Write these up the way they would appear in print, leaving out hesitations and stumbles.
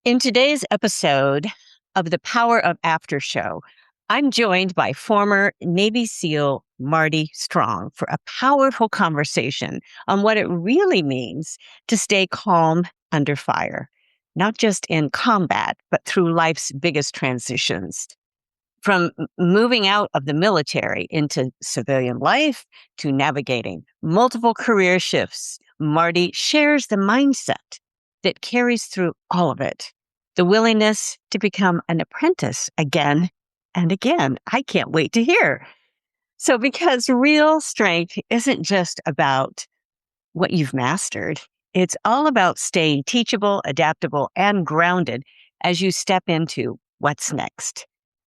In today's episode of the Power of After Show, I'm joined by former Navy SEAL Marty Strong for a powerful conversation on what it really means to stay calm under fire, not just in combat, but through life's biggest transitions. From moving out of the military into civilian life to navigating multiple career shifts, Marty shares the mindset that carries through all of it. The willingness to become an apprentice again and again. I can't wait to hear. So, because real strength isn't just about what you've mastered, it's all about staying teachable, adaptable, and grounded as you step into what's next.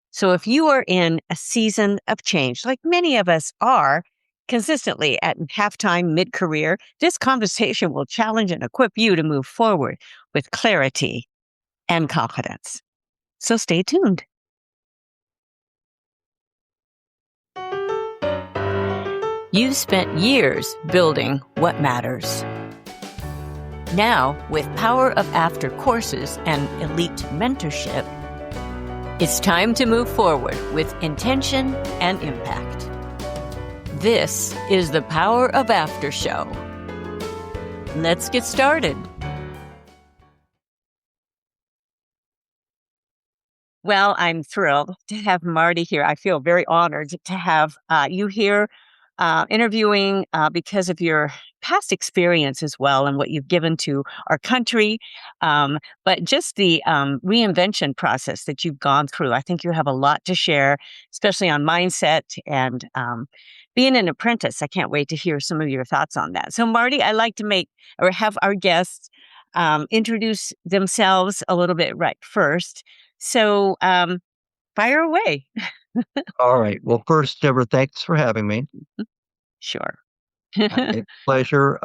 So if you are in a season of change, like many of us are consistently at halftime, mid-career, this conversation will challenge and equip you to move forward with clarity and confidence. So stay tuned. You've spent years building what matters. Now, with Power of After courses and elite mentorship, it's time to move forward with intention and impact. This is the Power of After Show. Let's get started. Well, I'm thrilled to have Marty here. I feel very honored to have you here interviewing because of your past experience as well and what you've given to our country. But just the reinvention process that you've gone through, I think you have a lot to share, especially on mindset and being an apprentice. I can't wait to hear some of your thoughts on that. So, Marty, I like to have our guests introduce themselves a little bit right first. So, fire away. All right. Well, first, Deborah, thanks for having me. Sure. It's a pleasure.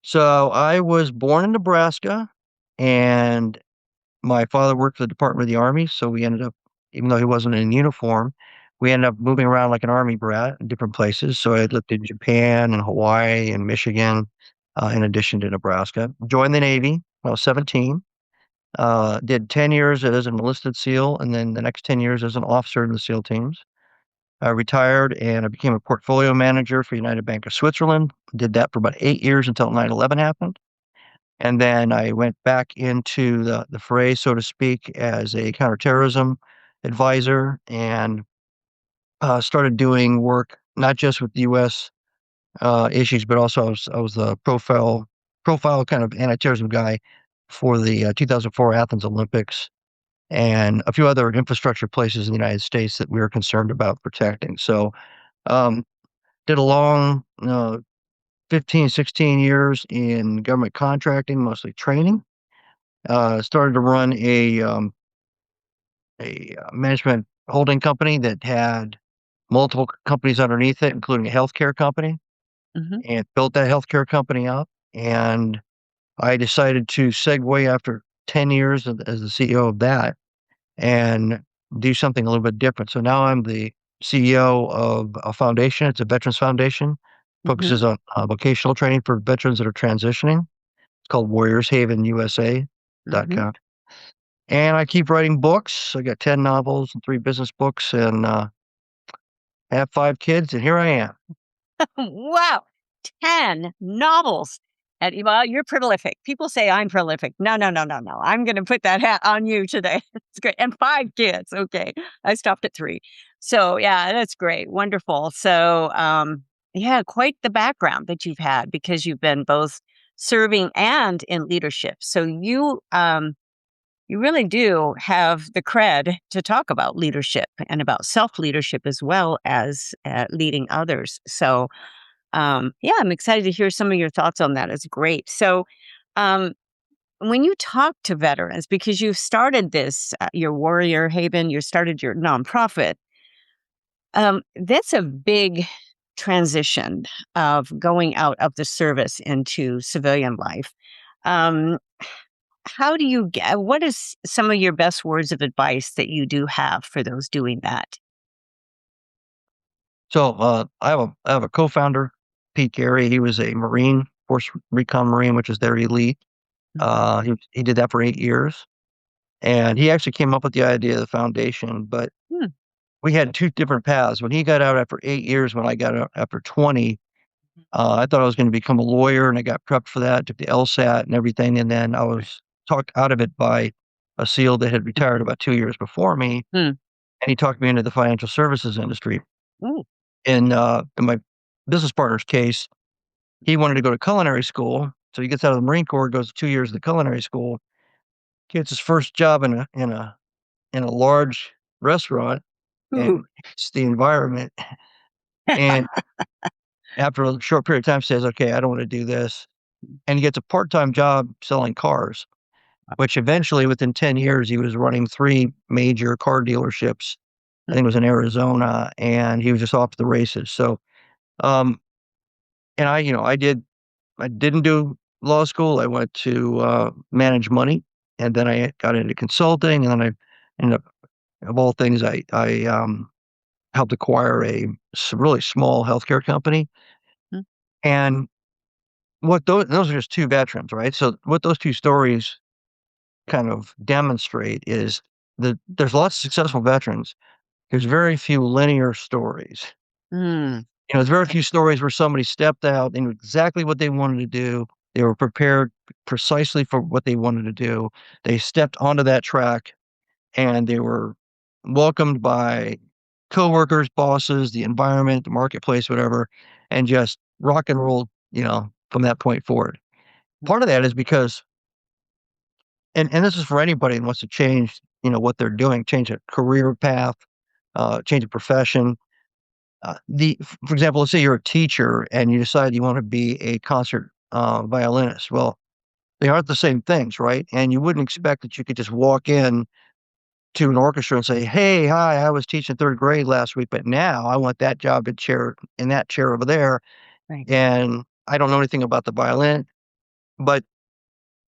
So I was born in Nebraska, and my father worked for the Department of the Army. So we ended up, even though he wasn't in uniform, we ended up moving around like an Army brat in different places. So I lived in Japan and Hawaii and Michigan, in addition to Nebraska. Joined the Navy when I was 17. Did 10 years as an enlisted SEAL, and then the next 10 years as an officer in the SEAL teams. I retired and I became a portfolio manager for United Bank of Switzerland. Did that for about 8 years until 9/11 happened. And then I went back into the fray, so to speak, as a counterterrorism advisor and started doing work not just with U.S. Issues, but also I was the profile kind of anti-terrorism guy for the 2004 Athens Olympics and a few other infrastructure places in the United States that we were concerned about protecting. So um, did a long 15, 16 years in government contracting, mostly training. Started to run a management holding company that had multiple companies underneath it, including a healthcare company, Mhm. and built that healthcare company up. And I decided to segue after 10 years as the CEO of that and do something a little bit different. So now I'm the CEO of a foundation. It's a veterans foundation, Mhm. focuses on vocational training for veterans that are transitioning. It's called Mhm. warriorshavenusa.com. And I keep writing books. I got 10 novels and 3 business books, and have 5 kids, and here I am. Wow. 10 novels. And well, you're prolific. People say I'm prolific. No, no, no, no, no. I'm going to put that hat on you today. It's great. And 5 kids. Okay. I stopped at 3. So, yeah, that's great. Wonderful. So, yeah, quite the background that you've had because you've been both serving and in leadership. So you really do have the cred to talk about leadership and about self-leadership as well as leading others. So, yeah, I'm excited to hear some of your thoughts on that. It's great. So, um, when you talk to veterans, because you've started this, your Warrior Haven, you started your nonprofit, that's a big transition of going out of the service into civilian life. Um, how do you get, what is some of your best words of advice that you do have for those doing that? So I have a co-founder, Pete Gary. He was a Marine, Force Recon Marine, which is their elite. Mhm. He did that for 8 years, and he actually came up with the idea of the foundation, but Hmm. we had 2 different paths. When he got out after 8 years, when I got out after 20, I thought I was gonna become a lawyer, and I got prepped for that, took the LSAT and everything, and then I was talked out of it by a SEAL that had retired about 2 years before me, Hmm. and he talked me into the financial services industry. Ooh. In my business partner's case, he wanted to go to culinary school, so he gets out of the Marine Corps, goes 2 years to culinary school, gets his first job in a large restaurant, and Ooh. hates the environment, and after a short period of time says, "Okay, I don't wanna do this," and he gets a part-time job selling cars, which eventually, within 10 years, he was running 3 major car dealerships. I think it was in Arizona, and he was just off to the races. So, um, and I didn't do law school. I went to, manage money, and then I got into consulting, and then I ended up, of all things, helped acquire a really small healthcare company. Mm. And what those are just 2 veterans, right? So what those 2 stories kind of demonstrate is that there's lots of successful veterans. There's very few linear stories. Mm. There's very few stories where somebody stepped out, they knew exactly what they wanted to do. They were prepared precisely for what they wanted to do. They stepped onto that track, and they were welcomed by coworkers, bosses, the environment, the marketplace, whatever, and just rock and roll, from that point forward. Part of that is because and this is for anybody that wants to change, what they're doing, change a career path, change a profession. For example, let's say you're a teacher and you decide you want to be a concert violinist. Well, they aren't the same things, right? And you wouldn't expect that you could just walk in to an orchestra and say, "Hey, hi, I was teaching 3rd grade last week, but now I want that job to chair in that chair over there, Right. and I don't know anything about the violin." But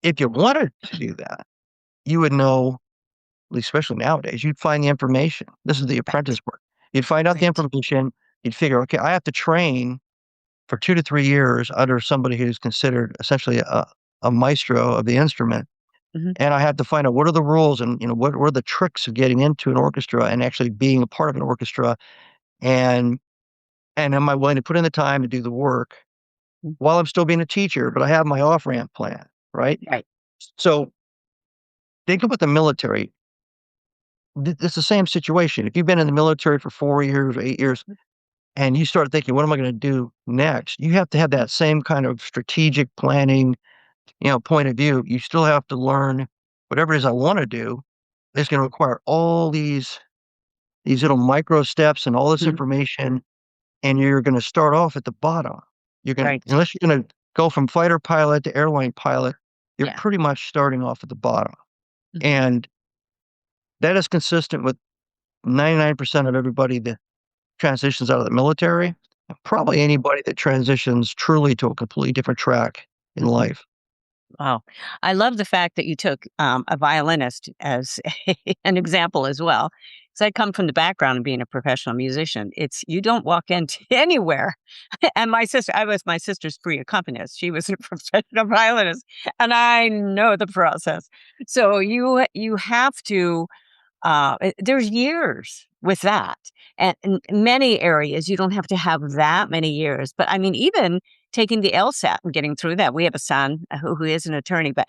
if you wanted to do that, you would know, especially nowadays, you'd find the information. This is the apprentice Right. work. You'd find out the Right. information. You'd figure, okay, I have to train for 2 to 3 years under somebody who's considered essentially a maestro of the instrument. Mhm. And I have to find out what are the rules and, what are the tricks of getting into an orchestra and actually being a part of an orchestra. And and am I willing to put in the time to do the work Mm. while I'm still being a teacher, but I have my off ramp plan, right? Right. So think about the military. It's the same situation. If you've been in the military for 4 years or 8 years, and you start thinking, what am I going to do next? You have to have that same kind of strategic planning, point of view. You still have to learn whatever it is I want to do. It's going to require all these little micro steps and all this Mhm. information, and you're going to start off at the bottom. Right. Unless you're going to go from fighter pilot to airline pilot, you're Yeah. pretty much starting off at the bottom. Mhm. And that is consistent with 99% of everybody that transitions out of the military, and Mhm. probably anybody that transitions truly to a completely different track in Mhm. life. Wow. I love the fact that you took a violinist as an example as well. Because I come from the background of being a professional musician. It's you don't walk into anywhere. And I was my sister's free accompanist. She was a professional violinist, and I know the process. So you have to there's years with that. And in many areas, you don't have to have that many years. But I mean, even taking the LSAT and getting through that, we have a son who is an attorney, but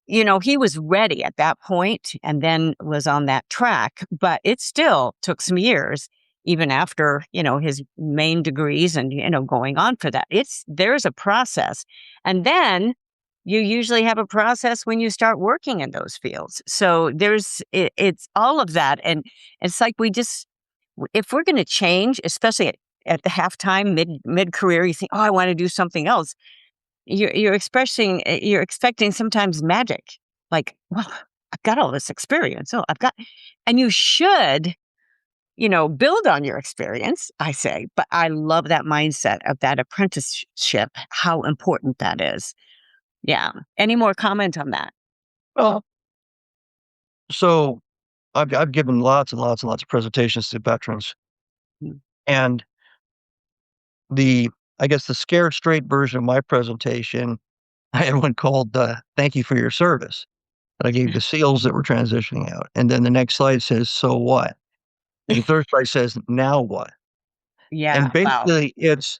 he was ready at that point and then was on that track, but it still took some years, even after, his main degrees and, going on for that. There's a process. And then you usually have a process when you start working in those fields. So it's all of that. And it's like if we're going to change, especially at the halftime, mid career, you think, oh, I want to do something else. You're expecting sometimes magic, like, "Well, I've got all this experience, oh, I've got," and you should, build on your experience, I say, but I love that mindset of that apprenticeship, how important that is. Yeah. Any more comment on that? Well, so I've given lots and lots and lots of presentations to veterans, Mm. and the I guess the scared straight version of my presentation I had one called "Thank You for Your Service" that I gave the SEALs that were transitioning out, and then the next slide says "So what?" and the third slide says "Now what?" Yeah. And Wow. basically, it's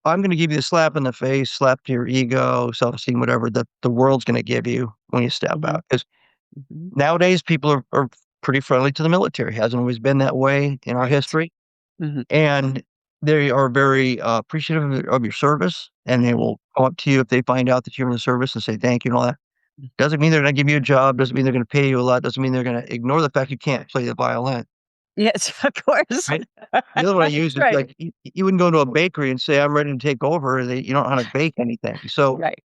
I'm going to give you a slap in the face, slap to your ego, self-esteem, whatever that the world's going to give you when you step Hmm. out. Because Hmm. nowadays, people are pretty friendly to the military. Hasn't always been that way in our Right. history. Hmm. And they are very appreciative of your service, and they Hmm. will come up to you if they find out that you're in the service and say thank you and all that. Doesn't mean they're going to give you a job. Doesn't mean they're going to pay you a lot. Doesn't mean they're going to ignore the fact you can't play the violin. Yes, of course. Right? The other one I use That's is right. like you wouldn't go to a bakery and say I'm ready to take over. You don't know how to bake anything. So Right.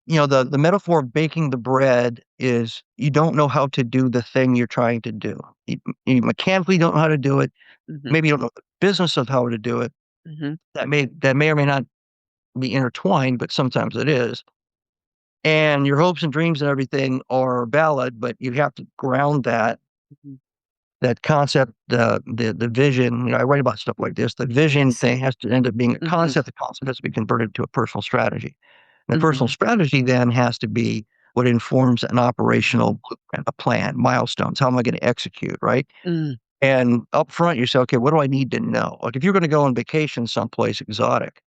the metaphor of baking the bread is you don't know how to do the thing you're trying to do. You mechanically don't know how to do it. Hmm. Maybe you don't know the business of how to do it. Hmm. That may or may not be intertwined, but sometimes it is. And your hopes and dreams and everything are valid, but you have to ground Hmm. that concept, the vision. I write about stuff like this. The vision Yes. thing has to end up being a Hmm. concept. The concept has to be converted to a personal strategy. And the personal Hmm. strategy then has to be what informs an operational blueprint, a plan, milestones. How am I going to execute, right? Mm. And up front, you say, okay, what do I need to know? Like if you're going to go on vacation someplace exotic,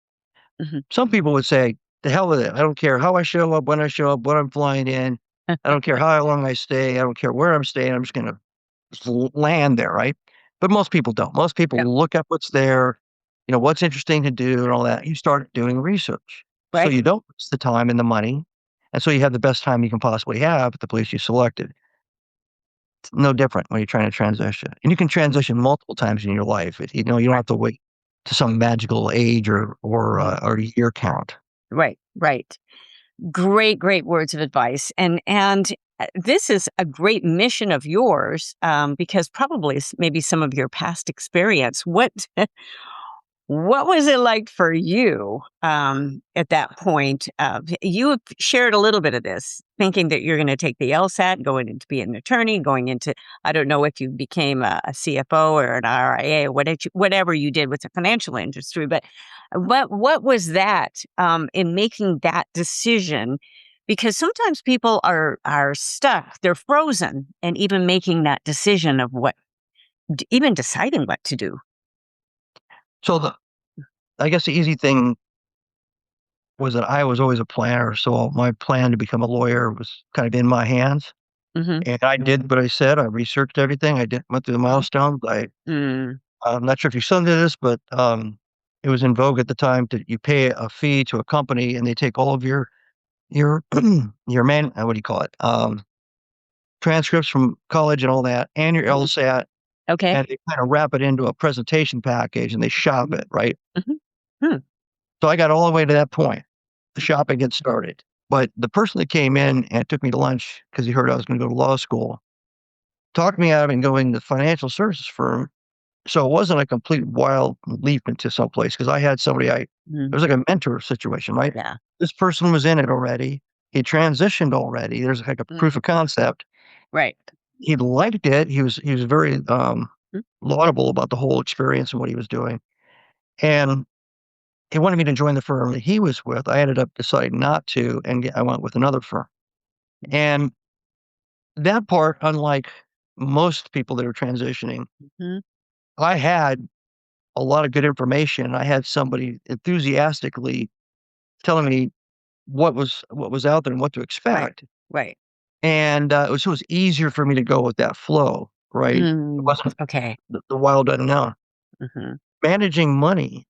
Mhm. some people would say, the hell with it. I don't care how I show up, when I show up, what I'm flying in. I don't care how long I stay. I don't care where I'm staying. I'm just going to land there, right? But most people don't. Most Yeah. people look up what's there, what's interesting to do and all that. You start doing research. So Right. you don't waste the time and the money. And so you have the best time you can possibly have at the place you selected. It's no different when you're trying to transition. And you can Mm. transition multiple times in your life. You don't Right. have to wait to some magical age or Mhm. or year count. Right. Right. Great, great words of advice. And this is a great mission of yours, because probably maybe some of your past experience. What was it like for you, at that point? You have shared a little bit of this, thinking that you're going to take the LSAT, going in to be an attorney, going into, I don't know if you became a CFO or an RIA or whatever you did with the financial industry, but what was that, in making that decision? Because sometimes people are stuck, they're frozen, and even making that decision of even deciding what to do. So I guess the easy thing was that I was always a planner. So my plan to become a lawyer was kind of in my hands. Hmm. And I did what I said. I researched everything. Went through the milestones. Mm. I'm not sure if you still do this, but it was in vogue at the time that you pay a fee to a company and they take all of your what do you call it? Transcripts from college and all that, and your Mhm. LSAT, Okay. and they kind of wrap it into a presentation package and they shop it, right? Mhm. Hmm. So I got all the way to that point. The shopping had started. But the person that came in and took me to lunch because he heard I was going to go to law school talked me out of it going to the financial services firm. So it wasn't a complete wild leap into someplace because I had somebody it Mm. was like a mentor situation, right? Yeah. This person was in it already. He transitioned already. There's like a proof Mhm. of concept. Right. He liked it. He was very Mm. laudable about the whole experience and what he was doing. And he wanted me to join the firm that he was with. I ended up deciding not to, and I went with another firm. And that part, unlike most people that are transitioning, Mhm. I had a lot of good information. I had somebody enthusiastically telling me what was out there and what to Right. expect, Right. and it was easier for me to go with that flow, right? It Mm. wasn't Okay. the wild unknown. Mhm. Managing money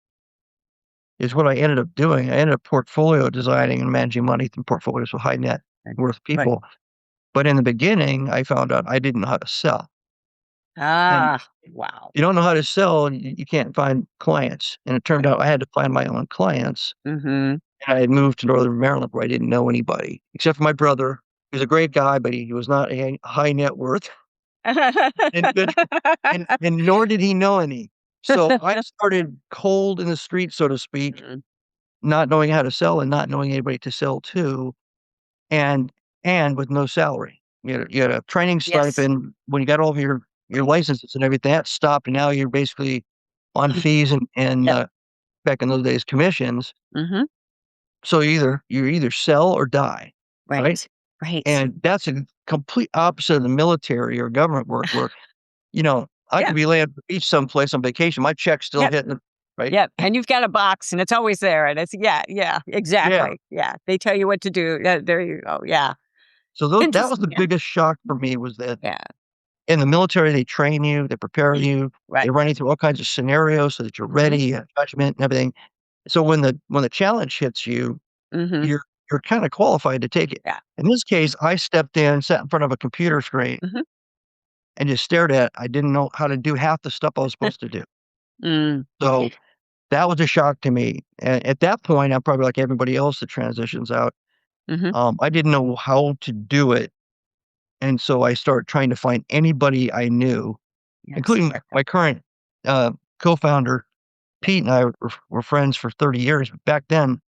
is what I ended up doing. I ended up portfolio designing and managing money through portfolios with high net Right. worth Right. people. But in the beginning, I found out I didn't know how to sell. And Ah, wow. you don't know how to sell, you can't find clients. And it turned Right. out I had to find my own clients. Mhm. And I had moved to Northern Maryland where I didn't know anybody except for my brother. He was a great guy, but he was not a high net worth, and good, and nor did he know any. So I started cold in the street, so to speak, Mhm. not knowing how to sell and not knowing anybody to sell to, and with no salary. You had a training Yes. stipend when you got all of your Right. licenses and everything. That stopped, and now you're basically on fees and Yep. back in those days commissions. Mhm. So you either sell or die, right? Right. Right. And that's a complete opposite of the military or government work where, I Yeah. could be laying on the beach someplace on vacation, my check's still Yep. hitting, right? Yep. And you've got a box and it's always there. And it's, yeah, yeah, Yeah. exactly. Yeah. They tell you what to do. Yeah, there you go. Yeah. So that was Interesting. the Yeah. biggest shock for me was that Yeah. in the military, they train you, they prepare you, they Right. run you through all kinds of scenarios so that you're Hmm. ready, you have judgment and everything. So when the challenge hits you, Hmm. you're kind of qualified to take it. Yeah. In this case, I stepped in, sat in front of a computer screen, Hmm. and just stared at it. I didn't know how to do half the stuff I was supposed to do. Mm. So that was a shock to me. And at that point, I'm probably like everybody else that transitions out. Hmm. I didn't know how to do it. And so I started trying to find anybody I knew, Yes. including my current uh, co-founder, Pete, and I were friends for 30 years. But back then,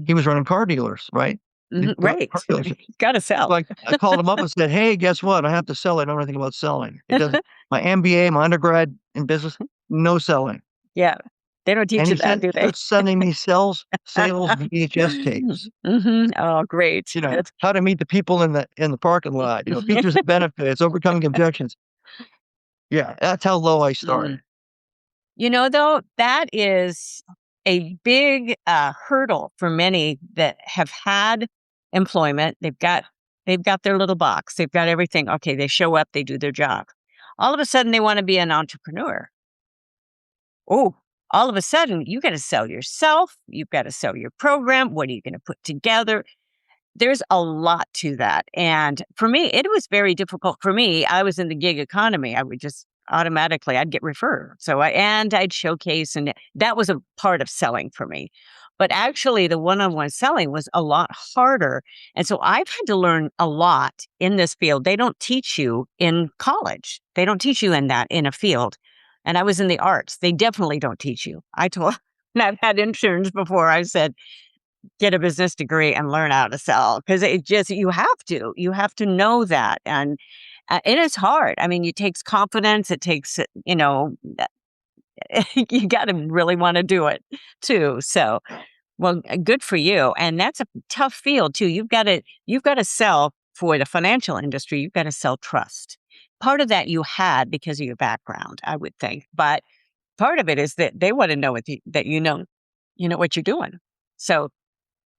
he was running car dealers, right? Hmm. Car Right. dealerships. Got to So sell. I called him up and said, "Hey, guess what? I have to sell. I don't know anything about selling. It doesn't. My MBA, my undergrad in business, no selling." Yeah. They don't And teach you that, do he they? starts sending me sales VHS tapes. Hmm. Oh, great. That's How to meet the people in the parking lot. Features and benefits, overcoming objections. Yeah, that's how low I mm. started. Though, that is a big hurdle for many that have had employment. They've got their little box. They've got everything. Okay, they show up, they do their job. All of a sudden, they want to be an entrepreneur. Oh, all of a sudden, you got to sell yourself. You've got to sell your program. What are you going to put together? There's a lot to that, and for me, it was very difficult for me. I was in the gig economy. I would just automatically I'd get referred. And I'd showcase, and that was a part of selling for me. But actually, the one-on-one selling was a lot harder, and so I've had to learn a lot in this field. They don't teach you in college. They don't teach you in a field. And I was in the arts. They definitely don't teach you. I told and I've had interns before. I said, get a business degree and learn how to sell because you have to know that, and it is hard. I mean, it takes confidence. It takes you got to really want to do it too. So, well, good for you. And that's a tough field too. You've got to sell for the financial industry. You've got to sell trust. Part of that you had because of your background, I would think, but part of it is that they want to know that you know what you're doing. So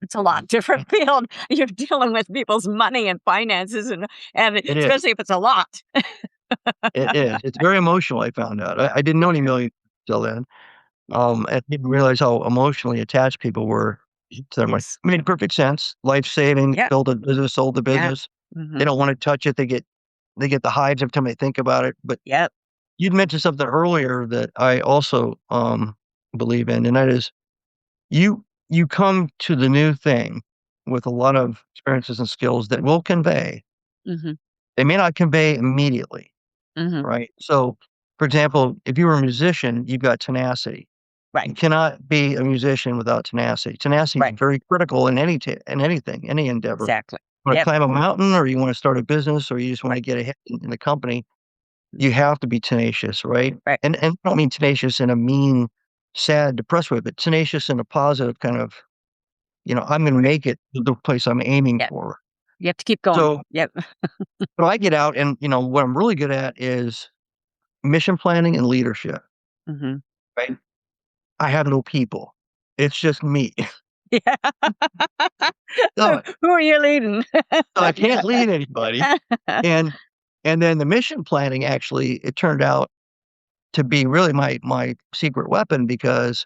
it's a lot different field. You're dealing with people's money and finances, and It is. especially if it's a lot. It is. It's very emotional, I found out. I didn't know any millionaires till then. And didn't realize how emotionally attached people were to their money. Yes. I mean, perfect sense. Life-saving, Yep. build a business, sold the Yeah. business. They Mhm. don't wanna touch it. They get the hives every time they think about it. But Yep. you'd mentioned something earlier that I also, believe in, and that is you come to the new thing with a lot of experiences and skills that will convey. Mhm. They may not convey immediately, Mhm. right? So, for example, if you were a musician, you've got tenacity. Right. You cannot be a musician without tenacity. Tenacity Right. is very critical in anything, any endeavor. Exactly. You wanna Yep. climb a mountain or you wanna start a business or you just wanna Right. get ahead in the company, Mm. you have to be tenacious, right? Right. And I don't mean tenacious in a mean, sad, depressed way, but tenacious in a positive kind of, I'm gonna make it to the place I'm aiming Yep. for. You have to keep going. So, Yep. so I get out and, what I'm really good at is mission planning and leadership, Mhm. right? I have no people. It's just me. Yeah. So Who are you leading? so I can't lead anybody. And and then the mission planning actually, it turned out to be really my secret weapon because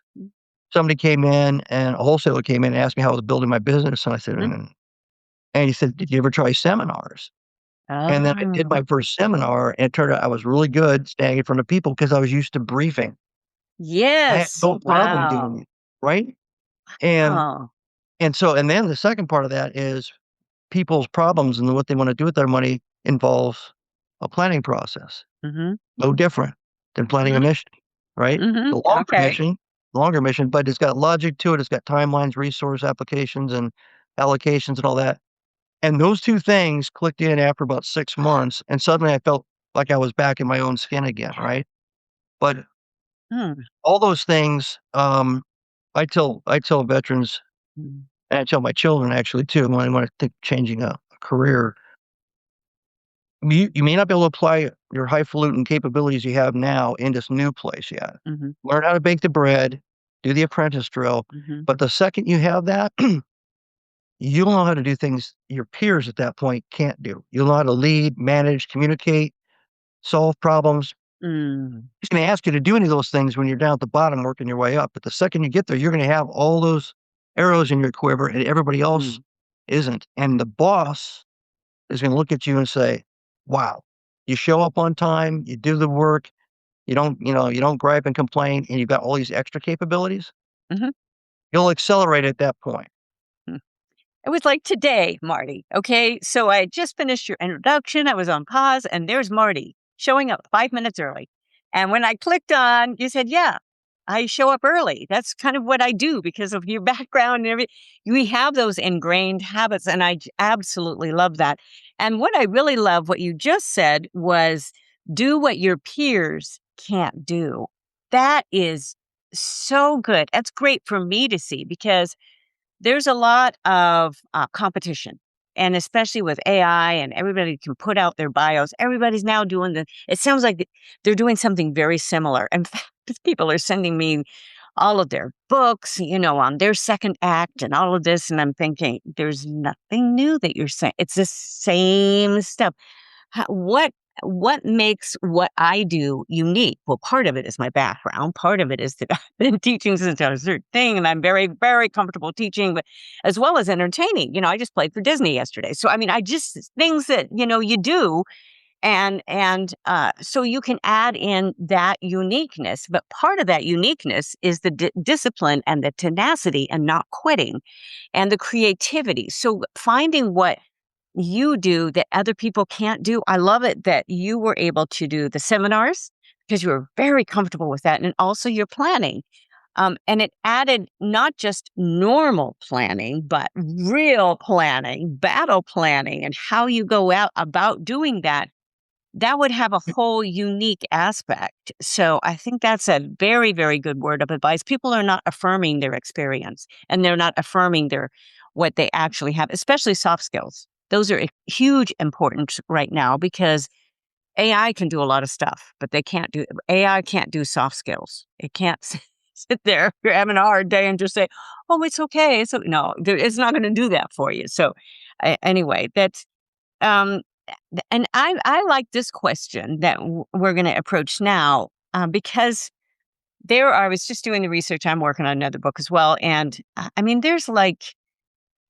somebody came in and a wholesaler came in and asked me how I was building my business, and I said, Mhm. and he said, "Did you ever try seminars?" And then I did Oh. my first seminar, and it turned out I was really good standing in front of people because I was used to briefing. I had Yes. no problem doing Wow. it, right? And Oh. and then the second part of that is people's problems and what they wanna do with their money involves a planning process. Mhm. No different than planning a Mhm. mission, right? Mhm. The Okay. longer mission, but it's got logic to it, it's got timelines, resource applications, and allocations and all that. And those 2 things clicked in after about 6 months, and suddenly I felt like I was back in my own skin again, right? But Hmm. all those things, I tell veterans, And I tell my children actually too, when I want to think changing a career, you may not be able to apply your highfalutin capabilities you have now in this new place yet. Mhm, Learn how to bake the bread, do the apprentice drill. mhm, But the second you have that, you'll know how to do things your peers at that point can't do. You'll know how to lead, manage, communicate, solve problems. mm, He's going to ask you to do any of those things when you're down at the bottom working your way up. But the second you get there, you're going to have all those arrows in your quiver and everybody else mm, isn't. And the boss is going to look at you and say, wow, you show up on time, you do the work, you don't gripe and complain, and you've got all these extra capabilities. mhm. You'll accelerate at that point. It was like today, Marty. Okay. So I just finished your introduction. I was on pause, and there's Marty showing up 5 minutes early. And when I clicked on, you said, yeah, I show up early. That's kind of what I do because of your background and everything. We have those ingrained habits, and absolutely love that. And what I really love, what you just said, was do what your peers can't do. That is so good. That's great for me to see because there's a lot of competition. And especially with AI and everybody can put out their bios, everybody's now doing it sounds like they're doing something very similar. In fact, people are sending me all of their books, on their second act and all of this. And I'm thinking, there's nothing new that you're saying. It's the same stuff. What makes what I do unique? Well, part of it is my background. Part of it is that I've been teaching since I was 13, and I'm very, very comfortable teaching, but as well as entertaining. I just played for Disney yesterday. So I mean, I just things that you do, and so you can add in that uniqueness. But part of that uniqueness is the discipline and the tenacity and not quitting, and the creativity. So finding what you do that other people can't do. I love it that you were able to do the seminars because you were very comfortable with that. And also your planning. And it added not just normal planning, but real planning, battle planning, and how you go out about doing that. That would have a whole unique aspect. So I think that's a very, very good word of advice. People are not affirming their experience and they're not affirming what they actually have, especially soft skills. Those are huge importance right now because AI can do a lot of stuff, but AI can't do soft skills. It can't sit there if you're having a hard day and just say, "Oh, it's okay." No, it's not going to do that for you. So anyway, that's um, and I like this question that we're going to approach now because I was just doing the research. I'm working on another book as well, and I mean, there's like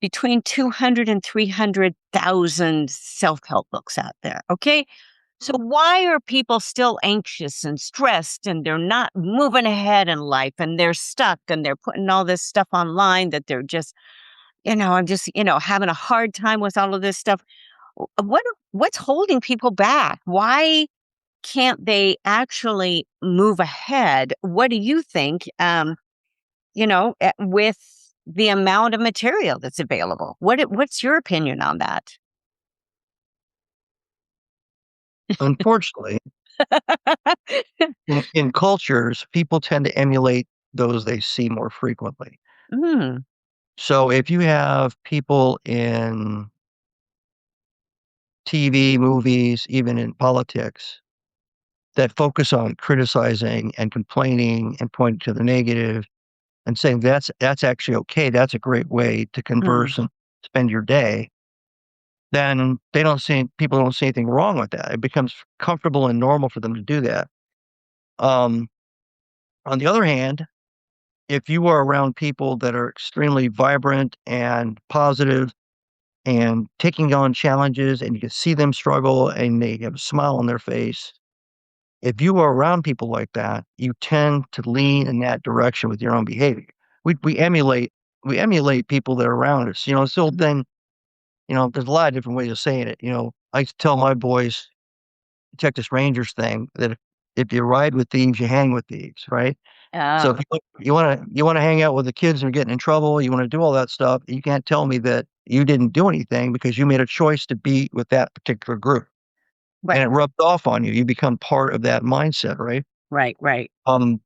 between 200 and 300,000 self-help books out there. Okay. So why are people still anxious and stressed and they're not moving ahead in life and they're stuck and they're putting all this stuff online that they're just, I'm just, having a hard time with all of this stuff. What's holding people back? Why can't they actually move ahead? What do you think? With the amount of material that's available. What's your opinion on that? Unfortunately, in cultures, people tend to emulate those they see more frequently. Mm, So if you have people in TV, movies, even in politics that focus on criticizing and complaining and pointing to the negative and saying that's actually okay, that's a great way to mm, converse and spend your day, then people don't see anything wrong with that. It becomes comfortable and normal for them to do that. Um, on the other hand, if you are around people that are extremely vibrant and positive and taking on challenges and you can see them struggle and they have a smile on their face, if you are around people like that, you tend to lean in that direction with your own behavior. We emulate people that are around us. It's the old mhm. thing, there's a lot of different ways of saying it. I used to tell my boys, Texas Rangers thing, that if you ride with thieves, you hang with thieves, right? So if Oh, you wanna hang out with the kids who are getting in trouble, you wanna do all that stuff, you can't tell me that you didn't do anything because you made a choice to be with that particular group, and right, it rubbed off on you. You become part of that mindset, right? right, right. Um,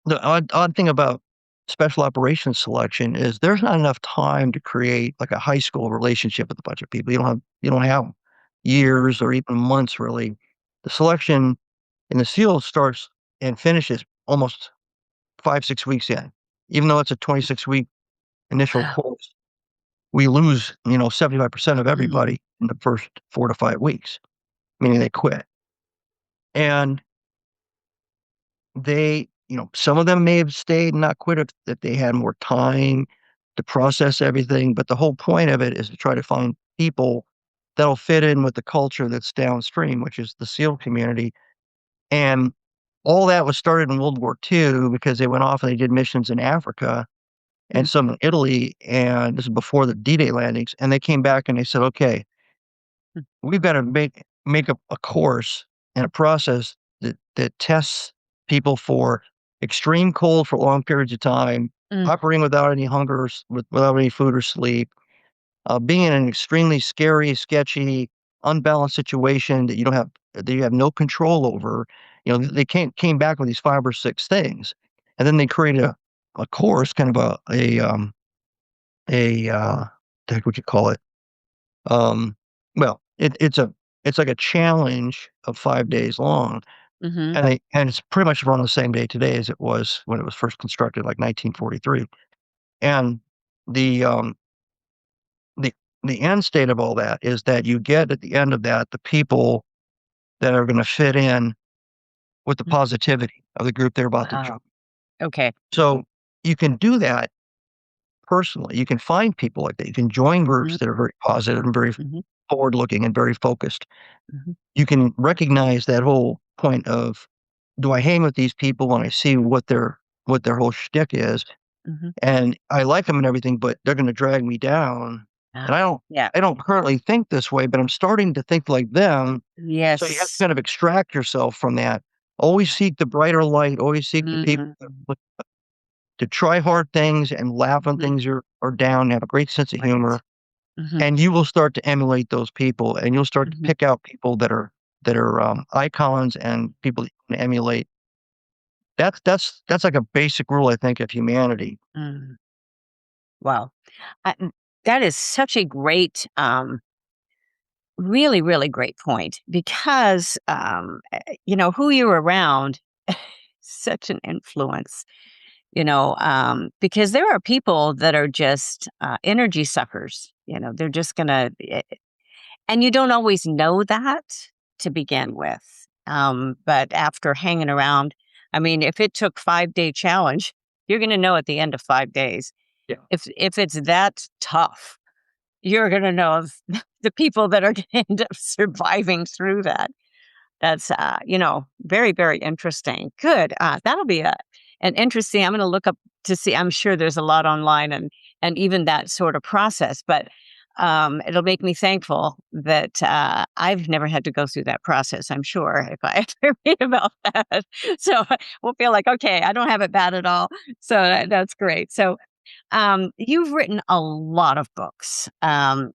the odd thing about special operations selection is there's not enough time to create like a high school relationship with a bunch of people. You don't have years or even months really. The selection in the SEAL starts and finishes almost 5, 6 weeks in. Even though it's a 26-week initial Wow. course, we lose, 75% of Mm, everybody in the first 4 to 5 weeks, meaning they quit. And some of them may have stayed and not quit if they had more time to process everything. But the whole point of it is to try to find people that'll fit in with the culture that's downstream, which is the SEAL community. And all that was started in World War II because they went off and they did missions in Africa and mm, some in Italy. And this is before the D-Day landings. And they came back and they said, okay, mm, we've got to make a course and a process that tests people for extreme cold for long periods of time, mm, operating without any hunger, without any food or sleep, being in an extremely scary, sketchy, unbalanced situation that you have no control over. They came back with these 5 or 6 things, and then they created a course, kind of what the heck would you call it? Um, well, it's like a challenge of 5 days long, mhm, and it's pretty much run the same day today as it was when it was first constructed, like 1943. And the, um, the the end state of all that is that you get at the end of that, the people that are gonna fit in with the mm. positivity of the group they're about to join. Wow. Okay. So, you can do that personally. You can find people like that. You can join Mhm, groups that are very positive and very mhm, forward looking and very focused. mhm, You can recognize that whole point of, do I hang with these people when I see what their whole shtick is? mhm. And I like them and everything, but they're gonna drag me down. And Ah, I don't yeah. I don't currently think this way, but I'm starting to think like them. So you have to Yes. kind of extract yourself from that. Always seek the brighter light, always seek the people Mhm. to try hard things and laugh when Mhm. things are down, have a great sense of Right. humor, Mhm, and you will start to emulate those people, and you'll start to mhm, pick out people that are icons and people that you can emulate. That's like a basic rule, I think, of humanity. mm. Wow. That is such a great, really, really great point because, who you're around, such an influence, because there are people that are just energy suckers. They're just going to, and you don't always know that to begin with. But after hanging around, I mean, if it took 5-day challenge, you're going to know at the end of 5 days Yeah. if it's that tough, you're going to know the people that are going to end up surviving through that. That's, very, very interesting. Good. That'll be an interesting. I'm going to look up to see. I'm sure there's a lot online and even that sort of process, but it'll make me thankful that I've never had to go through that process. I'm sure if I ever read about that, so we'll feel like okay, I don't have it bad at all. So that's great. So you've written a lot of books, and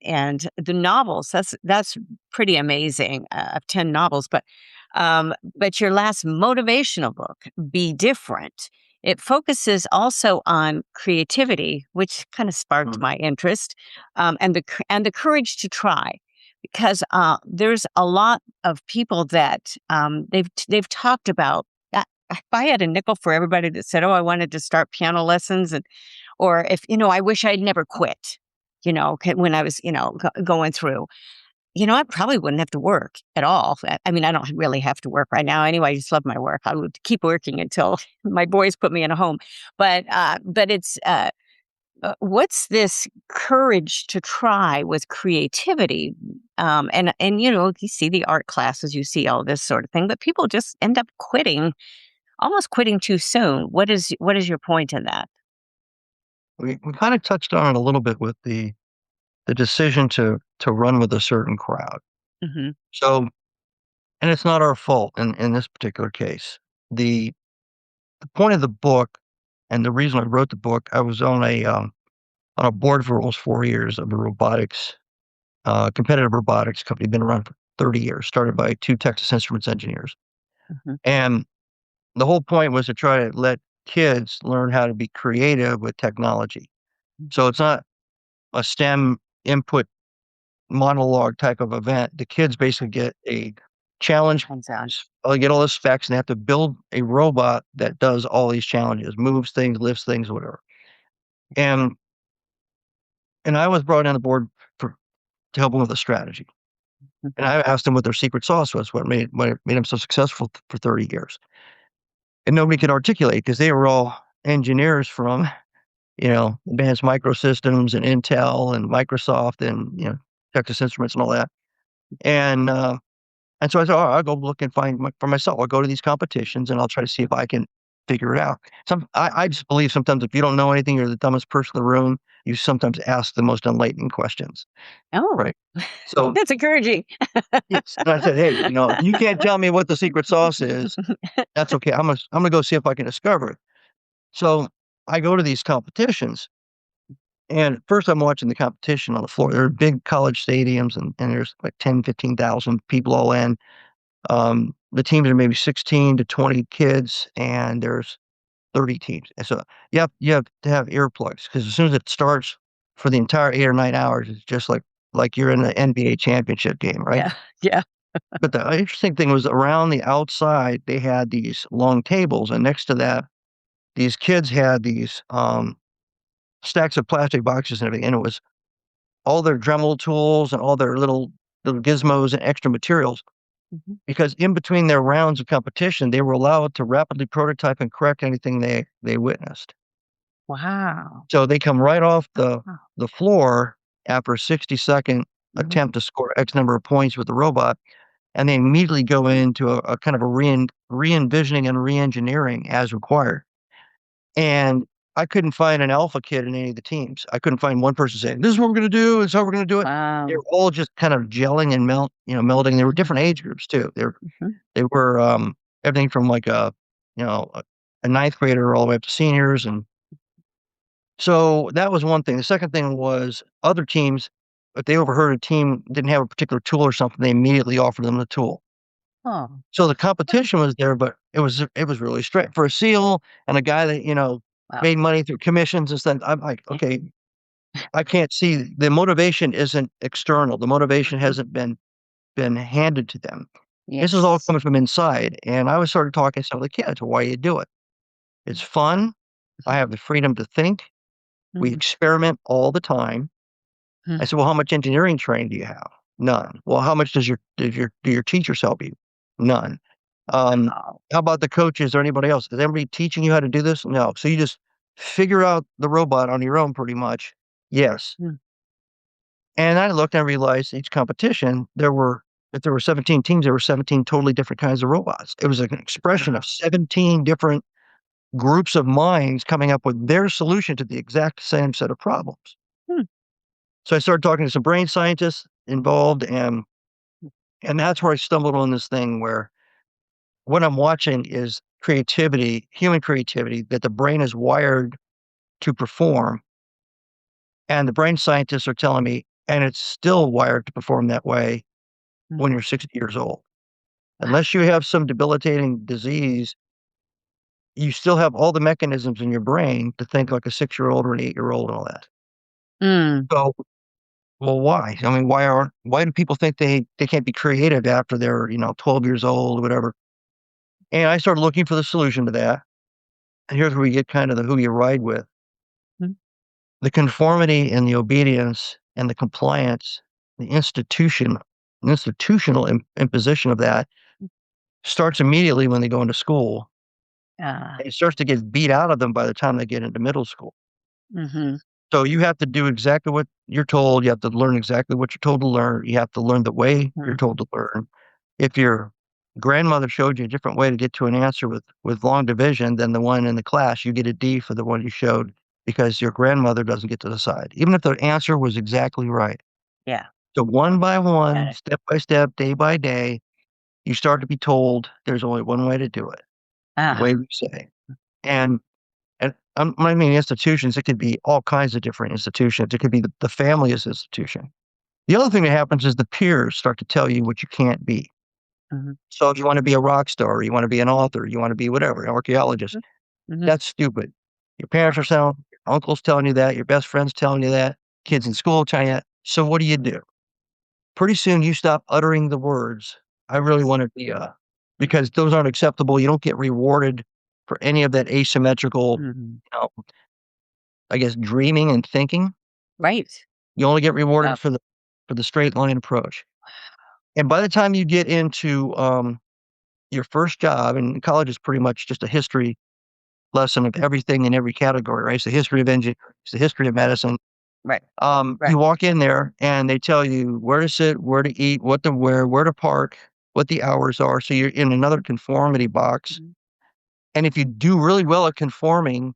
the novels. That's pretty amazing. Of 10 novels, but your last motivational book, "Be Different," it focuses also on creativity, which kind of sparked Mhm. my interest, and the courage to try, because there's a lot of people that they've talked about. If I had a nickel for everybody that said, "Oh, I wanted to start piano lessons," or if, I wish I'd never quit, when I was, going through, I probably wouldn't have to work at all. I mean, I don't really have to work right now anyway. I just love my work. I would keep working until my boys put me in a home. But it's, what's this courage to try with creativity? And, you see the art classes, you see all this sort of thing, but people just end up quitting, almost quitting too soon. What is your point in that? We kind of touched on it a little bit with the decision to run with a certain crowd. Hmm. So, and it's not our fault in this particular case. The point of the book and the reason I wrote the book, I was on a board for almost 4 years of a competitive robotics company, been around for 30 years, started by 2 Texas Instruments engineers. Hmm. And the whole point was to try to let kids learn how to be creative with technology. So it's not a STEM input monologue type of event. The kids basically get a challenge. Hands-on. They get all the specs and they have to build a robot that does all these challenges, moves things, lifts things, whatever. And and I was brought on the board for to help them with a strategy. And I asked them what their secret sauce was, what made them so successful for 30 years. And nobody could articulate because they were all engineers from, Advanced Microsystems and Intel and Microsoft and, Texas Instruments and all that. And and so I said, "Oh, I'll go look and find for myself. I'll go to these competitions and I'll try to see if I can figure it out." I just believe sometimes if you don't know anything, you're the dumbest person in the room. You sometimes ask the most enlightening questions, Oh, right? So that's encouraging. yes, and I said, "Hey, if you can't tell me what the secret sauce is, that's okay. I'm gonna go see if I can discover it." So I go to these competitions, and first I'm watching the competition on the floor. There are big college stadiums, and there's like 10, 15,000 people all in. The teams are maybe 16 to 20 kids, and there's 30 teams. And so you have to have earplugs because as soon as it starts for the entire 8 or 9 hours, it's just like you're in the NBA championship game, right? Yeah, yeah. But the interesting thing was around the outside, they had these long tables, and next to that, these kids had these stacks of plastic boxes and everything, and it was all their Dremel tools and all their little gizmos and extra materials. Mhm. Because in between their rounds of competition, they were allowed to rapidly prototype and correct anything they witnessed. Wow. So they come right off Wow. the floor after a 60-second Mhm. attempt to score X number of points with the robot, and they immediately go into a kind of a re-envisioning and re-engineering as required. And I couldn't find an alpha kid in any of the teams. I couldn't find one person saying, "This is what we're gonna do, this is how we're gonna do it." They Wow. were all just kind of gelling and melding. They were different age groups too. Mhm. They were, everything from like a ninth grader all the way up to seniors, and so that was one thing. The second thing was other teams, if they overheard a team didn't have a particular tool or something, they immediately offered them the tool. Oh, So the competition was there, but it was really straight for a SEAL and a guy that, wow. made money through commissions and stuff. I'm like, Yeah. "Okay, I can't see the motivation isn't external. The motivation Mhm. hasn't been handed to them. This is all Yes. coming from inside." And I was sort of talking to some of the kids, "Why you do it? It's fun. I have the freedom to think. We Mhm. experiment all the time." I Mhm. said, "Well, how much engineering training do you have?" "None." "Well, how much do your teachers help you?" "None." Wow. "How about the coaches or anybody else? Is anybody teaching you how to do this?" "No." "So you just figure out the robot on your own pretty much?" "Yes." Mm. And I looked and I realized each competition, if there were 17 teams, there were 17 totally different kinds of robots. It was an expression Wow. of 17 different groups of minds coming up with their solution to the exact same set of problems. Hmm. So I started talking to some brain scientists involved, and that's where I stumbled on this thing where what I'm watching is creativity, human creativity that the brain is wired to perform. And the brain scientists are telling me, and it's still wired to perform that way Mm. when you're 60 years old. Wow. Unless you have some debilitating disease, you still have all the mechanisms in your brain to think like a 6-year-old or an 8-year-old and all that. Mm. So, well, why? I mean, why do people think they can't be creative after they're, 12 years old or whatever? And I started looking for the solution to that. And here's where we get kind of the who you ride with. Mm. The conformity and the obedience and the compliance, the institutional imposition of that starts immediately when they go into school. Ah. And it starts to get beat out of them by the time they get into middle school. Mhm. So you have to do exactly what you're told. You have to learn exactly what you're told to learn. You have to learn the way you're Mhm. told to learn. If your grandmother showed you a different way to get to an answer with long division than the one in the class, you get a D for the one you showed because your grandmother doesn't get to decide, even if the answer was exactly right. Yeah. So one by Got one, it. step by step, day by day, you start to be told there's only one way to do it, the Ah. way we say. And I mean institutions, it could be all kinds of different institutions. It could be the family as institution. The other thing that happens is the peers start to tell you what you can't be. Mhm. So if you want to be a rock star, you want to be an author, you want to be whatever, an archaeologist, Mhm. Mhm. That's stupid. Your parents are telling, your uncle's telling you that, your best friend's telling you that, kids in school telling you that. So what do? Pretty soon you stop uttering the words, "I really Yes. want to be a," because those aren't acceptable. You don't get rewarded for any of that asymmetrical, Mhm. you know, I guess, dreaming and thinking. Right. You only get Wow. rewarded for the straight line approach. And by the time you get into, your first job, and college is pretty much just a history lesson of everything in every category, right? It's the history of engineering, it's the history of medicine. Right. You Right. walk in there and they tell you where to sit, where to eat, what to wear, where to park, what the hours are. So you're in another conformity box. Mhm. And if you do really well at conforming,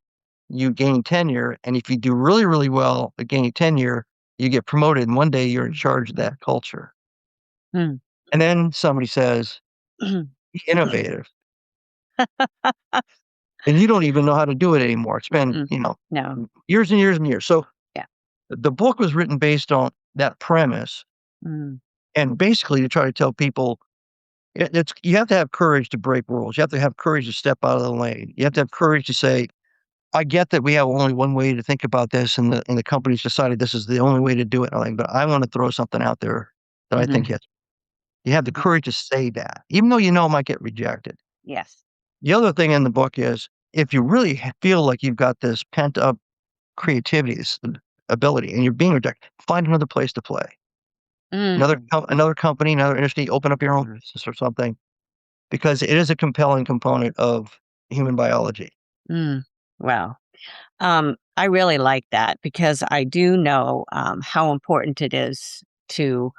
you gain tenure. And if you do really, really well at gaining tenure, you get promoted. And one day you're in charge of that culture. Mm. And then somebody says, be innovative. And you don't even know how to do it anymore. It's been, Mm-mm. No. years and years and years. So Yeah. the book was written based on that premise Mm. and basically to try to tell people it's you have to have courage to break rules. You have to have courage to step out of the lane. You have to have courage to say, I get that we have only one way to think about this and the company's decided this is the only way to do it. Like, but I want to throw something out there that I think Mhm. hits. You have the Yeah. courage to say that, even though you know it might get rejected. Yes. The other thing in the book is if you really feel like you've got this pent up creativity, this ability, and you're being rejected, find another place to play. Mm. Another company, another industry, open up your own business or something, because it is a compelling component of human biology. Mm. Wow. I really like that because I do know how important it is to,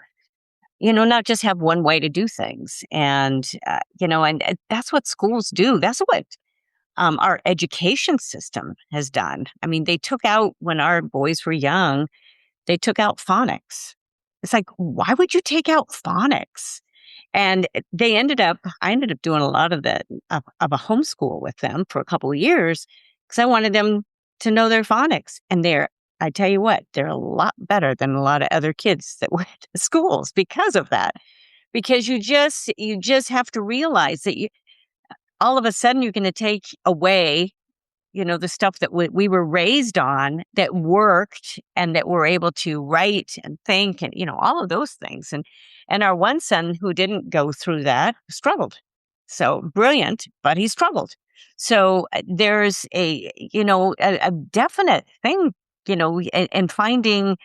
not just have one way to do things. And, and that's what schools do. That's what our education system has done. I mean, they took out, when our boys were young, they took out phonics. It's like, why would you take out phonics? And I ended up doing a lot of that of a homeschool with them for a couple of years because I wanted them to know their phonics. And I tell you what, they're a lot better than a lot of other kids that went to schools because of that. Because you just have to realize that all of a sudden you're going to take away the stuff that we were raised on that worked and that we're able to write and think and, all of those things. And our one son who didn't go through that struggled. So brilliant, but he struggled. So there's a definite thing, and finding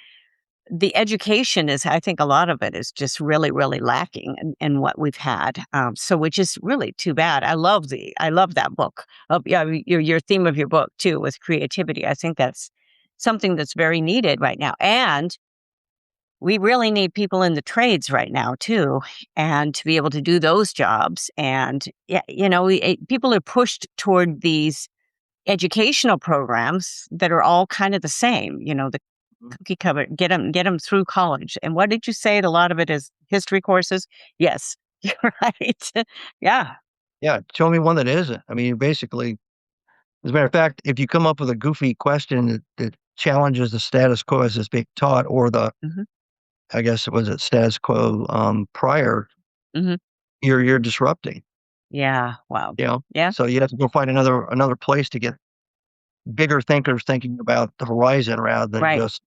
the education is, I think a lot of it is just really, really lacking in what we've had. So which is really too bad. I love that book. Yeah, your theme of your book too with creativity. I think that's something that's very needed right now. And we really need people in the trades right now too, and to be able to do those jobs. And yeah, people are pushed toward these educational programs that are all kind of the same. The cookie cutter, get them through college. And what did you say? A lot of it is history courses? Yes, you're right. Yeah. Yeah, show me one that isn't. I mean, basically, as a matter of fact, if you come up with a goofy question that challenges the status quo as it's being taught, or Mhm, I guess it was a status quo prior, mhm. you're disrupting. Yeah, wow. You know, Yeah, so you have to go find another place to get bigger thinkers thinking about the horizon rather than right, just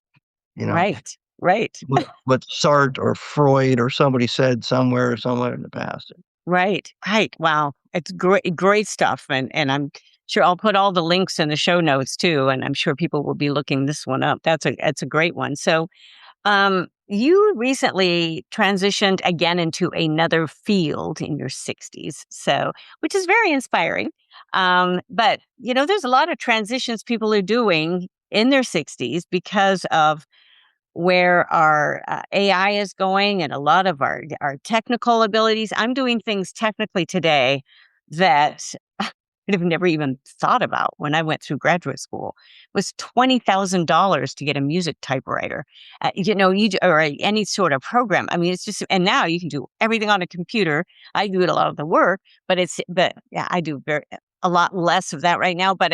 you know right, right, what Sartre or Freud or somebody said somewhere in the past. right, right. Wow. It's great stuff. And I'm sure I'll put all the links in the show notes too, and I'm sure people will be looking this one up. That's a great one. So you recently transitioned again into another field in your 60s, so which is very inspiring. But there's a lot of transitions people are doing in their 60s because of where our AI is going and a lot of our technical abilities. I'm doing things technically today that I'd have never even thought about when I went through graduate school. It was $20,000 to get a music typewriter, or any sort of program. I mean, it's just, and now you can do everything on a computer. I do it a lot of the work, but yeah, I do a lot less of that right now. But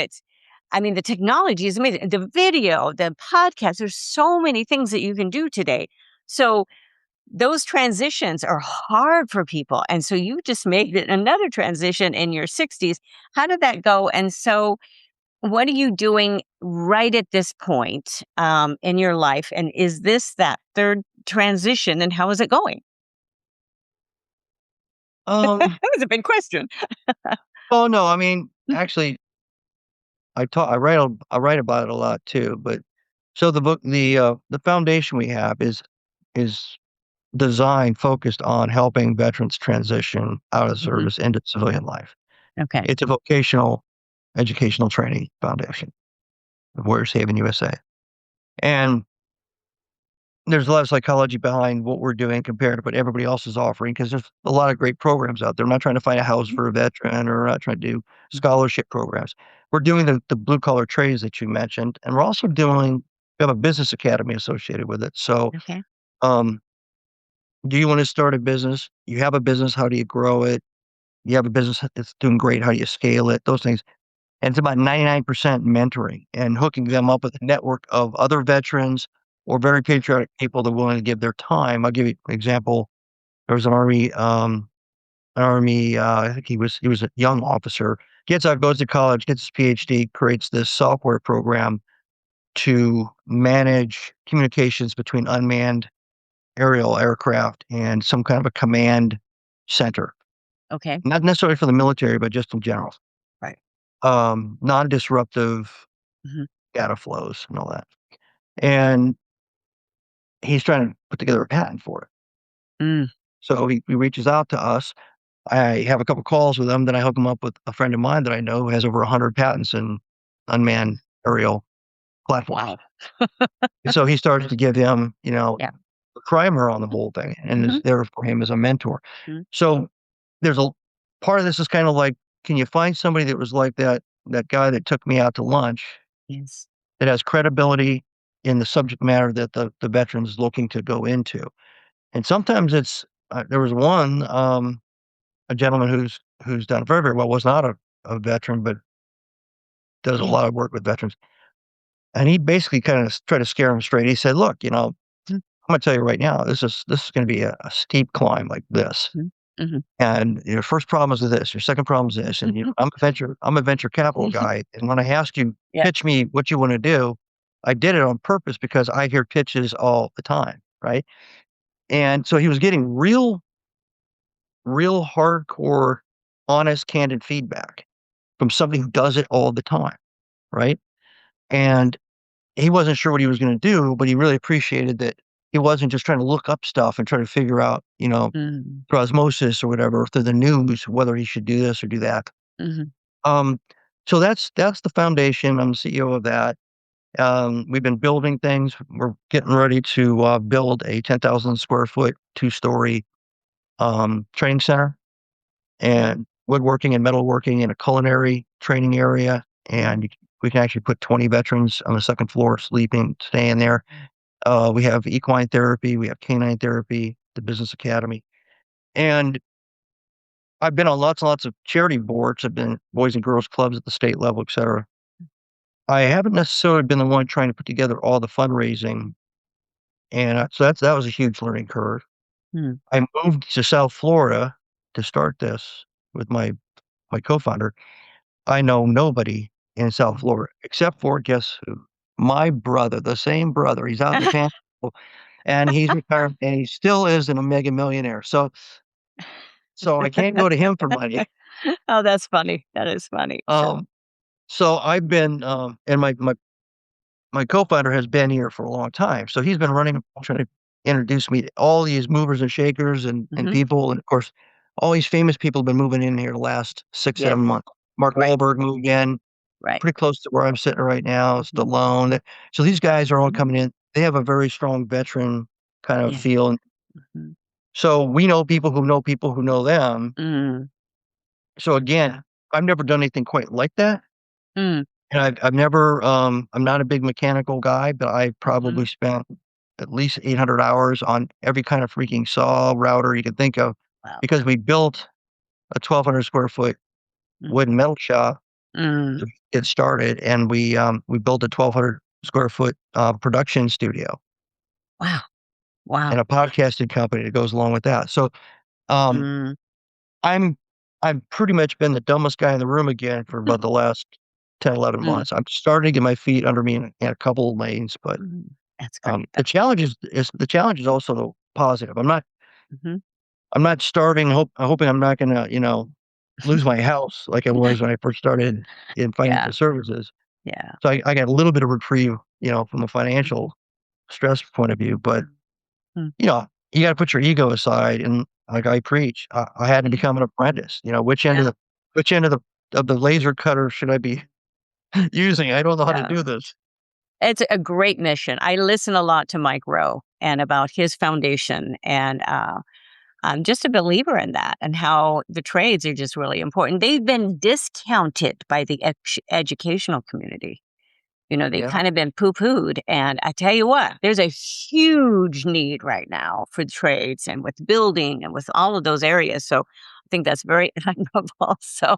I mean, the technology is amazing. The video, the podcast, there's so many things that you can do today. So those transitions are hard for people. And so you just made it another transition in your 60s. How did that go? And so, what are you doing right at this point in your life? And is this that third transition? And how is it going? Um, That was a big question. oh no, I mean, actually, I write about it a lot too. But so the foundation we have is designed focused on helping veterans transition out of Mhm. service into civilian life. Okay. It's a vocational educational training foundation of Warrior Saving USA. And there's a lot of psychology behind what we're doing compared to what everybody else is offering because there's a lot of great programs out there. I'm not trying to find a house Mhm. for a veteran or not trying to do Mhm. scholarship programs. We're doing the blue collar trades that you mentioned, and we're also doing we have a business academy associated with it. So, Okay. um, do you want to start a business? You have a business, how do you grow it? You have a business that's doing great, how do you scale it? Those things. And it's about 99% mentoring and hooking them up with a network of other veterans or very patriotic people that are willing to give their time. I'll give you an example. There was I think he was a young officer, gets out, goes to college, gets his PhD, creates this software program to manage communications between unmanned aerial aircraft and some kind of a command center. Okay. Not necessarily for the military, but just in general. Right. Non-disruptive Mhm. data flows and all that. And he's trying to put together a patent for it. Mm. So he reaches out to us. I have a couple calls with him. Then I hook him up with a friend of mine that I know who has over 100 patents in unmanned aerial platforms. Wow. And so he starts to give him, Yeah. a primer on the whole thing and is Mhm. there for him as a mentor. Mhm. So there's a part of this is kind of like, can you find somebody that was like that guy that took me out to lunch Yes. that has credibility in the subject matter that the veteran's looking to go into? And sometimes it's there was one a gentleman who's done very, very well, was not a veteran, but does a Yeah. lot of work with veterans. And he basically kind of tried to scare him straight. He said, "Look, Mhm. I'm going to tell you right now, this is going to be a steep climb like this. Mhm. Mhm. And your first problem is this. Your second problem is this. And I'm a venture capital guy. And when I ask you Yeah. pitch me what you want to do, I did it on purpose because I hear pitches all the time, right?" And so he was getting real hardcore, honest, candid feedback from somebody who does it all the time, right? And he wasn't sure what he was gonna do, but he really appreciated that he wasn't just trying to look up stuff and try to figure out, Mm. through osmosis or whatever, through the news, whether he should do this or do that. Mhm. Um, so that's the foundation. I'm the CEO of that. We've been building things. We're getting ready to build a 10,000 square foot, two-story training center Okay. and woodworking and metalworking in a culinary training area. Mhm. And we can actually put 20 veterans on the second floor sleeping, staying there. We have equine therapy, we have canine therapy, the business academy. And I've been on lots and lots of charity boards. I've been boys and girls clubs at the state level, et cetera. I haven't necessarily been the one trying to put together all the fundraising. And so that was a huge learning curve. Mm. I moved to South Florida to start this with my co-founder. I know nobody in South Mhm. Florida except for guess who? My brother, the same brother. He's out in the Panhandle, and he's retired, and he still is an Omega millionaire. So I can't go to him for money. Oh, that's funny. That is funny. So Um, so I've been, and my co-founder has been here for a long time. So he's been running, trying to introduce me to all these movers and shakers and mhm. people, and of course, all these famous people have been moving in here the last six, Yes. 7 months. Mark Right. Wahlberg moved in. Right. Pretty close to where I'm sitting right now, Mhm. Stallone. So these guys are all Mhm. coming in. They have a very strong veteran kind of Yeah. feel, and Mhm. so we know people who know them. Mm. So again, I've never done anything quite like that, Mm. and I've never, I'm not a big mechanical guy, but I've Mhm. probably spent at least 800 hours on every kind of freaking saw, router you could think of, Wow. because we built a 1,200 square foot Mm. wood and metal shop to Mm. get started, and we built a 1,200 square foot, production studio. Wow. Wow. and a podcasting company that goes along with that. So, um, Mm, I'm I've pretty much been the dumbest guy in the room again for about the last 10, 11 mm, months. I'm starting to get my feet under me in a couple of lanes, but, mm. That's great. the challenge is also positive. Mhm. I'm not starving, hoping I'm not gonna, lose my house like I was when I first started in Yeah, financial services. yeah. So I got a little bit of reprieve, from a financial stress point of view, but, Mhm. you gotta put your ego aside and like I preach, I had to Mhm. become an apprentice, Yeah, which end of the laser cutter should I be using? I don't know how to yeah. do this. It's a great mission. I listen a lot to Mike Rowe and about his foundation, and I'm just a believer in that and how the trades are just really important. They've been discounted by the educational community. They've Yeah, kind of been poo-pooed, and I tell you what, there's a huge need right now for the trades and with building and with all of those areas, so I think that's very admirable, so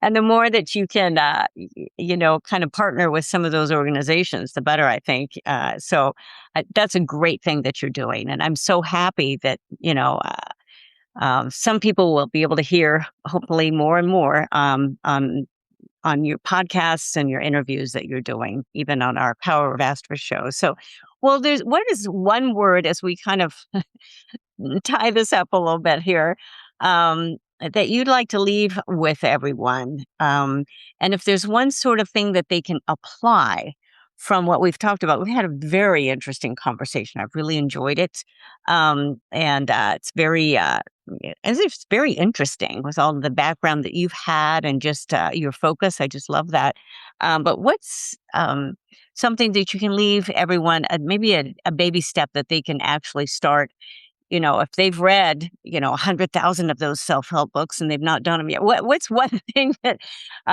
and the more that you can, kind of partner with some of those organizations, the better, I think, so, that's a great thing that you're doing, and I'm so happy that, some people will be able to hear, hopefully more and more, on your podcasts and your interviews that you're doing, even on our Power of Astra show. So, well, what is one word as we kind of tie this up a little bit here, that you'd like to leave with everyone? And if there's one sort of thing that they can apply from what we've talked about, we've had a very interesting conversation. I've really enjoyed it. And it's very, as if it's very interesting with all of the background that you've had and just your focus. I just love that. But what's something that you can leave everyone, maybe a baby step that they can actually start, if they've read, 100,000 of those self-help books and they've not done them yet, what's one thing that,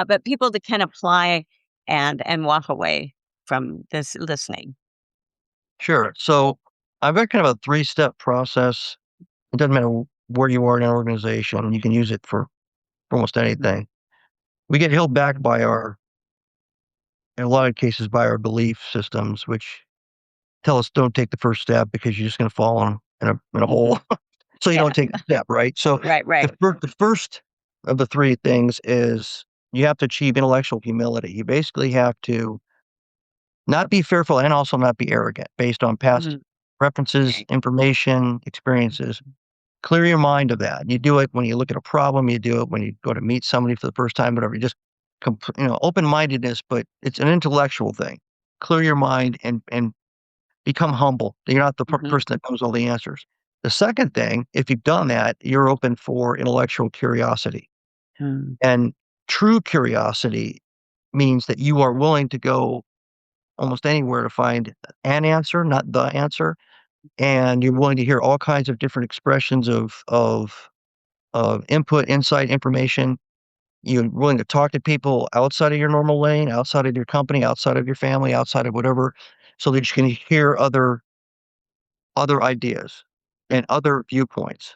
but people that can apply and walk away from this listening? sure. So I've got kind of a three-step process. It doesn't matter where you are in an organization, you can use it for almost Mhm. anything. We get held back by in a lot of cases, by our belief systems, which tell us don't take the first step because you're just going to fall in a Mhm. hole. So you Yeah. don't take the step, right? So Right, right. the first of the three things is you have to achieve intellectual humility. You basically have to not be fearful and also not be arrogant based on past Mhm. references, information, experiences. Clear your mind of that. You do it when you look at a problem. You do it when you go to meet somebody for the first time, whatever. You just, open-mindedness, but it's an intellectual thing. Clear your mind and become humble. You're not the Mhm. person that knows all the answers. The second thing, if you've done that, you're open for intellectual curiosity. Mm. And true curiosity means that you are willing to go almost anywhere to find an answer, not the answer. And you're willing to hear all kinds of different expressions of input, insight, information. You're willing to talk to people outside of your normal lane, outside of your company, outside of your family, outside of whatever, so that you can hear other ideas Mm. and other viewpoints.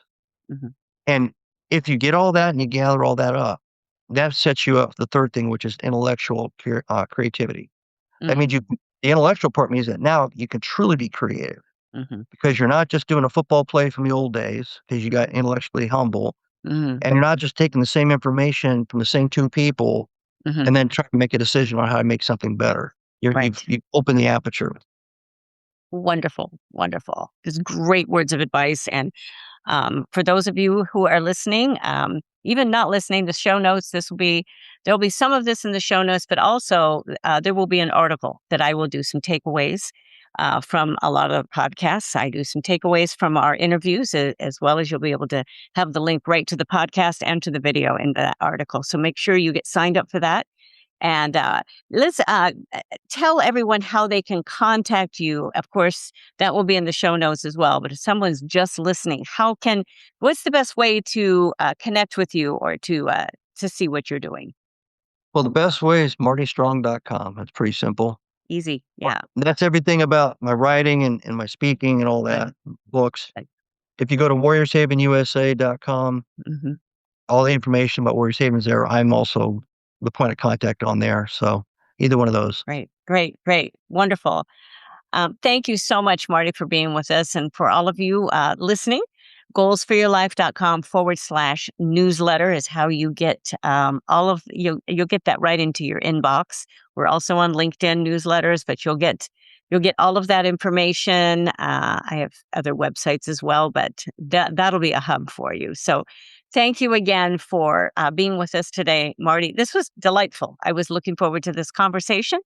Mhm. And if you get all that and you gather all that up, that sets you up for the third thing, which is intellectual creativity. That means Mm. the intellectual part means that now you can truly be creative Mhm. because you're not just doing a football play from the old days because you got intellectually humble, Mhm. and you're not just taking the same information from the same two people Mhm. and then trying to make a decision on how to make something better. Right. You've opened the aperture. Wonderful, wonderful. Just great words of advice. And for those of you who are listening, even not listening, the show notes, there'll be some of this in the show notes, but also there will be an article that I will do some takeaways from a lot of podcasts. I do some takeaways from our interviews, as well as you'll be able to have the link right to the podcast and to the video in that article. So make sure you get signed up for that. And let's tell everyone how they can contact you. Of course, that will be in the show notes as well. But if someone's just listening, what's the best way to connect with you or to see what you're doing? Well, the best way is martystrong.com. It's pretty simple. Easy. Yeah. That's everything about my writing and my speaking and all that, books. Like, If you go to warriorshavenusa.com, mhm. all the information about Warriors Haven is there. I'm also the point of contact on there. So either one of those. Great, great, great. Wonderful. Thank you so much, Marty, for being with us. And for all of you listening, goalsforyourlife.com/newsletter is how you get you'll get that right into your inbox. We're also on LinkedIn newsletters, but you'll get all of that information. I have other websites as well, but that'll be a hub for you. So thank you again for being with us today, Marty. This was delightful. I was looking forward to this conversation.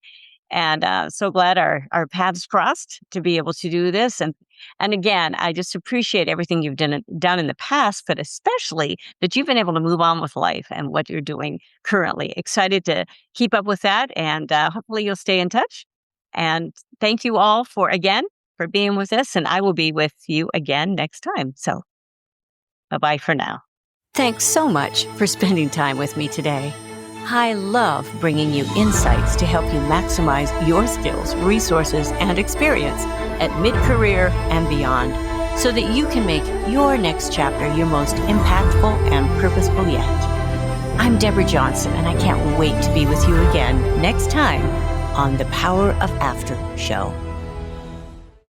And so glad our paths crossed to be able to do this. And again, I just appreciate everything you've done in the past, but especially that you've been able to move on with life and what you're doing currently. Excited to keep up with that, and hopefully you'll stay in touch. And thank you all for being with us, and I will be with you again next time. So bye-bye for now. Thanks so much for spending time with me today. I love bringing you insights to help you maximize your skills, resources, and experience at mid-career and beyond, so that you can make your next chapter your most impactful and purposeful yet. I'm Deborah Johnson, and I can't wait to be with you again next time on the Power of After Show.